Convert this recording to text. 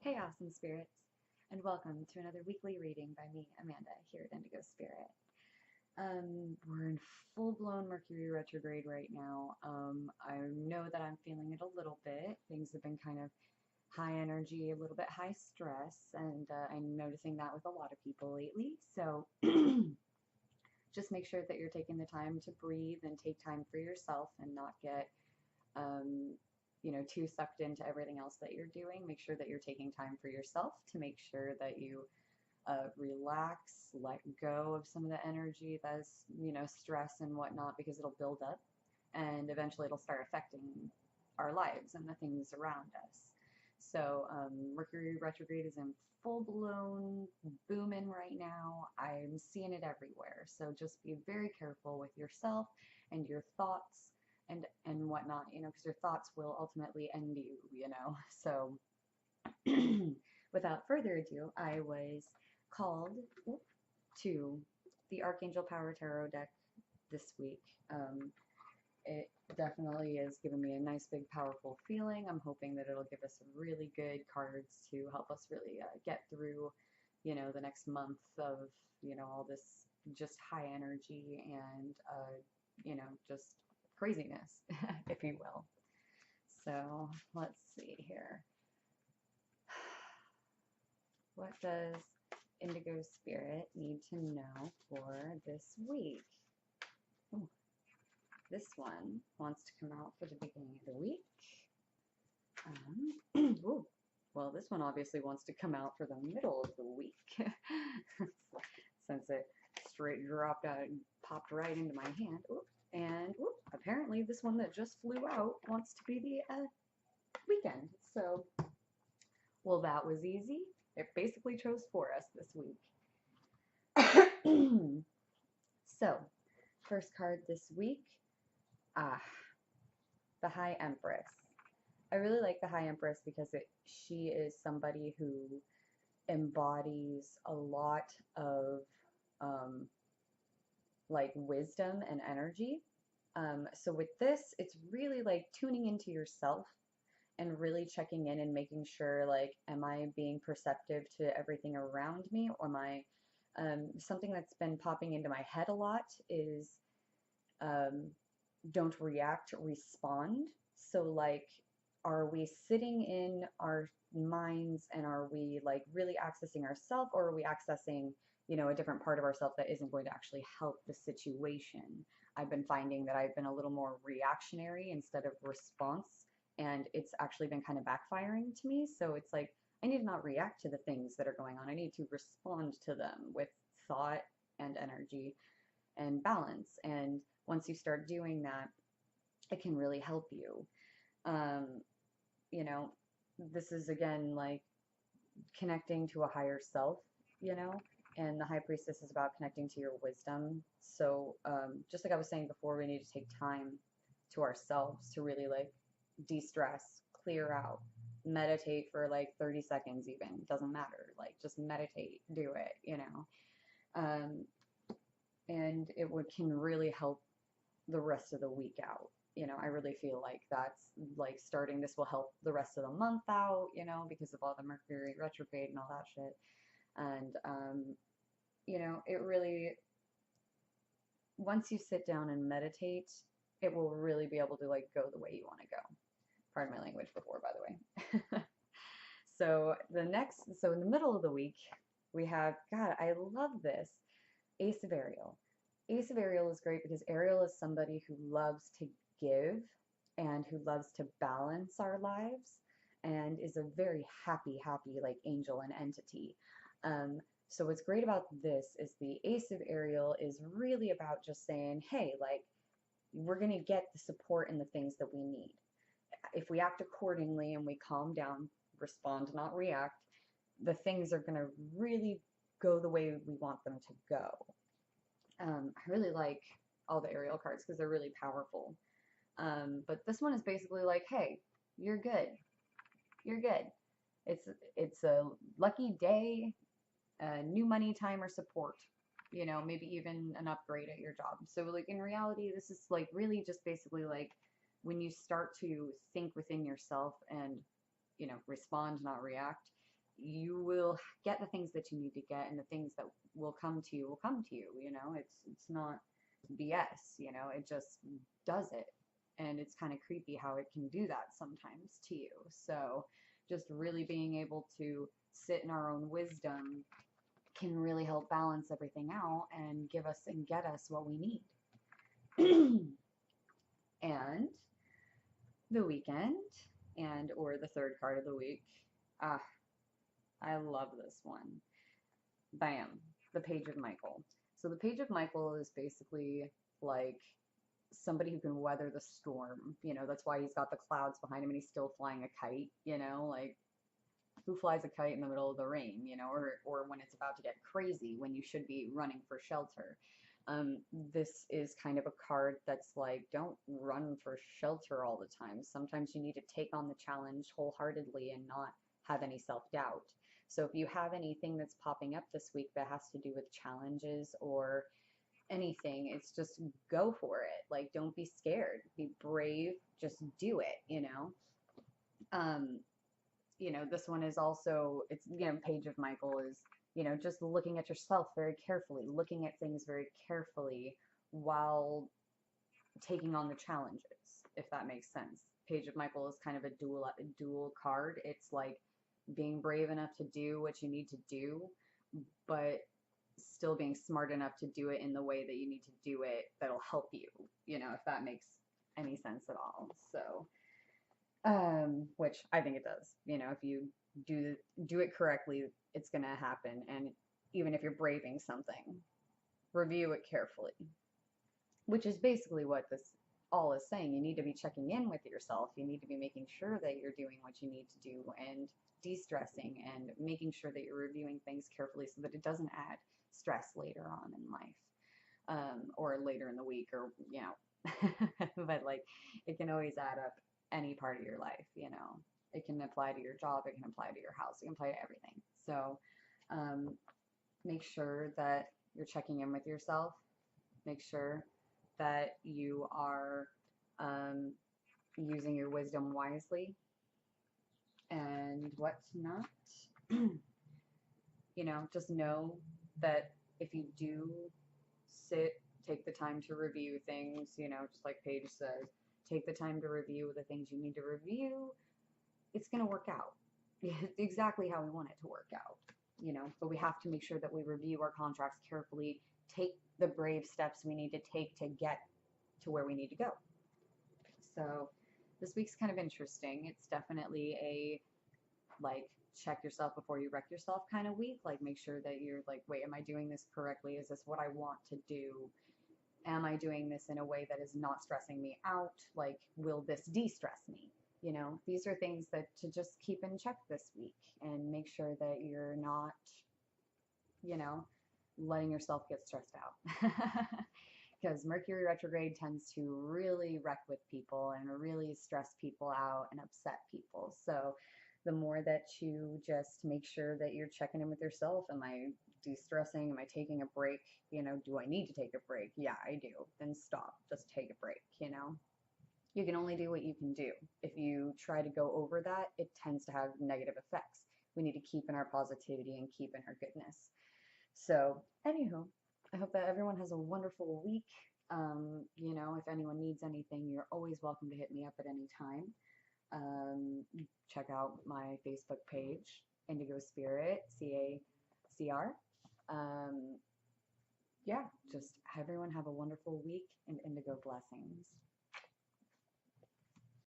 Hey, awesome spirits, and welcome to another weekly reading by me, Amanda, here at Indigo Spirit. We're in full-blown Mercury retrograde right now. I know that I'm feeling it a little bit. Things have been kind of high energy, a little bit high stress, and I'm noticing that with a lot of people lately. So just make sure that you're taking the time to breathe and take time for yourself and not get um, too sucked into everything else that you're doing. Make sure that you're taking time for yourself to make sure that you relax, let go of some of the energy that's, stress and whatnot, because it'll build up and eventually it'll start affecting our lives and the things around us. So Mercury retrograde is in full blown booming right now. I'm seeing it everywhere. So just be very careful with yourself and your thoughts and whatnot, because your thoughts will ultimately end you. So without further ado, I was called to the Archangel Power Tarot deck this week. It definitely is giving me a nice, big, powerful feeling. I'm hoping that it'll give us some really good cards to help us really get through, the next month of, all this just high energy and, just craziness, if you will. So let's see here. What does Indigo Spirit need to know for this week? Ooh, this one wants to come out for the beginning of the week. Well, this one obviously wants to come out for the middle of the week. Since it straight dropped out and popped right into my hand. And apparently this one that just flew out wants to be the weekend. So, well, that was easy. It basically chose for us this week. So, first card this week, the High Empress. I really like the High Empress because she is somebody who embodies a lot of like wisdom and energy. So with this, it's really like tuning into yourself and really checking in and making sure, like, am I being perceptive to everything around me, or am I something that's been popping into my head a lot is don't react, respond. So like, are we sitting in our minds and are we like really accessing ourselves, or are we accessing, a different part of ourselves that isn't going to actually help the situation? I've been finding that I've been a little more reactionary instead of response, and it's actually been kind of backfiring to me. So it's like, I need to not react to the things that are going on. I need to respond to them with thought and energy and balance. And once you start doing that, it can really help you. You know, this is again like connecting to a higher self, and the High Priestess is about connecting to your wisdom. So just like I was saying before, we need to take time to ourselves to really like de-stress, clear out, meditate for like 30 seconds even. Doesn't matter. Like just meditate, do it, and it can really help the rest of the week out. I really feel like that's like starting this will help the rest of the month out, because of all the Mercury retrograde and all that shit. And, it really, once you sit down and meditate, it will really be able to like go the way you want to go. Pardon my language before, by the way. So in the middle of the week, we have, God, I love this, Ace of Ariel. Ace of Ariel is great because Ariel is somebody who loves to give and who loves to balance our lives and is a very happy like angel and entity. So what's great about this is the Ace of Ariel is really about just saying, hey, like, we're going to get the support and the things that we need. If we act accordingly and we calm down, respond, not react, the things are going to really go the way we want them to go. I really like all the Ariel cards because they're really powerful. But this one is basically like, hey, you're good. You're good. It's a lucky day, new money, time, or support. Maybe even an upgrade at your job. So like in reality, this is like really just basically like when you start to think within yourself and, respond, not react, you will get the things that you need to get, and the things that will come to you will come to you. You know, it's not BS. You know, it just does it, and it's kind of creepy how it can do that sometimes to you. So just really being able to sit in our own wisdom can really help balance everything out and give us and get us what we need. And the weekend, and or the third card of the week. Ah, I love this one. Bam, the Page of Michael. So the Page of Michael is basically like somebody who can weather the storm. You know, that's why he's got the clouds behind him and he's still flying a kite, you know, like who flies a kite in the middle of the rain, you know, or when it's about to get crazy, when you should be running for shelter. This is kind of a card that's like, don't run for shelter all the time. Sometimes you need to take on the challenge wholeheartedly and not have any self-doubt. So if you have anything that's popping up this week that has to do with challenges or anything, it's just go for it. Like, don't be scared. Be brave. Just do it, you know? You know, this one is also, it's, you know, Page of Michael is, you know, just looking at yourself very carefully, looking at things very carefully while taking on the challenges, if that makes sense. Page of Michael is kind of a dual card. It's like being brave enough to do what you need to do, but still being smart enough to do it in the way that you need to do it that'll help you, you know, if that makes any sense at all. So which I think it does. You know, if you do it correctly, it's gonna happen. And even if you're braving something, review it carefully. Which is basically what this all is saying. You need to be checking in with yourself. You need to be making sure that you're doing what you need to do and de-stressing and making sure that you're reviewing things carefully so that it doesn't add stress later on in life, or later in the week, or you know. But like, it can always add up any part of your life, you know. It can apply to your job, it can apply to your house, it can apply to everything. So make sure that you're checking in with yourself. Make sure that you are using your wisdom wisely and whatnot. You know, just know that if you do take the time to review things, you know, just like Paige says, take the time to review the things you need to review, it's going to work out exactly how we want it to work out, you know. But we have to make sure that we review our contracts carefully, take the brave steps we need to take to get to where we need to go. So this week's kind of interesting. It's definitely a like check yourself before you wreck yourself kind of week. Like, make sure that you're like, wait, am I doing this correctly? Is this what I want to do? Am I doing this in a way that is not stressing me out? Like, will this de-stress me? You know, these are things that to just keep in check this week and make sure that you're not, you know, letting yourself get stressed out. Because Mercury retrograde tends to really wreck with people and really stress people out and upset people. So the more that you just make sure that you're checking in with yourself, am I de-stressing? Am I taking a break? You know, do I need to take a break? Yeah, I do. Then stop. Just take a break, you know? You can only do what you can do. If you try to go over that, it tends to have negative effects. We need to keep in our positivity and keep in our goodness. So, anywho, I hope that everyone has a wonderful week. You know, if anyone needs anything, you're always welcome to hit me up at any time. Check out my Facebook page, Indigo Spirit, CACR. Yeah, just everyone have a wonderful week and Indigo blessings.